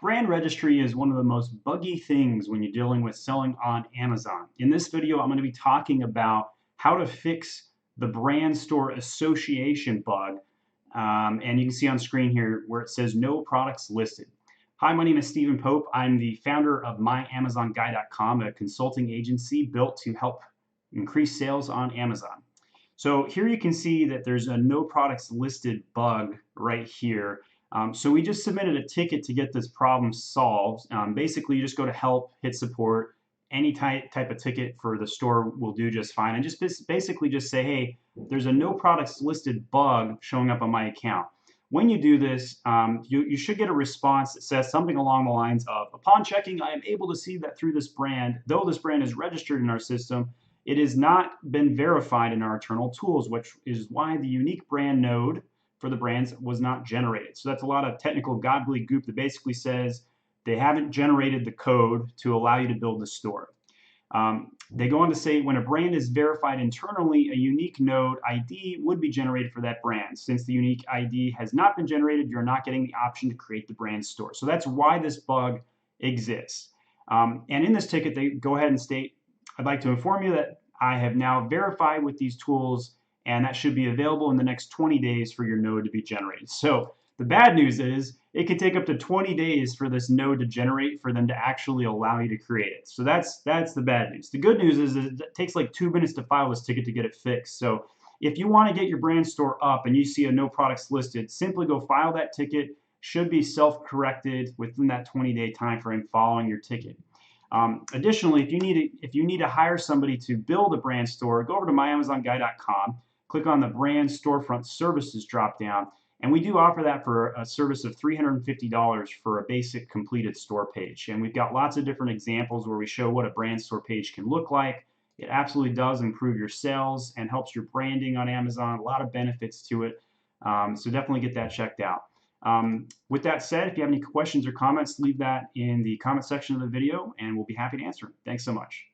Brand registry is one of the most buggy things when you're dealing with selling on Amazon. In this video, I'm going to be talking about how to fix the brand store association bug. And you can see on screen here where it says no products listed. Hi, my name is Stephen Pope. I'm the founder of myamazonguy.com, a consulting agency built to help increase sales on Amazon. So here you can see that there's a no products listed bug right here. So we just submitted a ticket to get this problem solved. Basically, you just go to help, hit support. Any type of ticket for the store will do just fine. And just basically just say, hey, there's a no products listed bug showing up on my account. When you do this, you should get a response that says something along the lines of, upon checking, I am able to see that through this brand, though this brand is registered in our system, it has not been verified in our internal tools, which is why the unique brand node for the brands was not generated. So that's a lot of technical gobbledygook that basically says they haven't generated the code to allow you to build the store. They go on to say when a brand is verified internally, a unique node ID would be generated for that brand. Since the unique ID has not been generated, you're not getting the option to create the brand store. So that's why this bug exists. And in this ticket, they go ahead and state, I'd like to inform you that I have now verified with these tools, and that should be available in the next 20 days for your node to be generated. So the bad news is it could take up to 20 days for this node to generate for them to actually allow you to create it. So that's the bad news. The good news is it takes like 2 minutes to file this ticket to get it fixed. So if you want to get your brand store up and you see a no products listed, simply go file that ticket. Should be self-corrected within that 20-day time frame following your ticket. Additionally, if you need to hire somebody to build a brand store, go over to myamazonguy.com, click on the brand storefront services dropdown, and we do offer that for a service of $350 for a basic completed store page. And we've got lots of different examples where we show what a brand store page can look like. It absolutely does improve your sales and helps your branding on Amazon. A lot of benefits to it. So definitely get that checked out. With that said, if you have any questions or comments, leave that in the comment section of the video and we'll be happy to answer them. Thanks so much.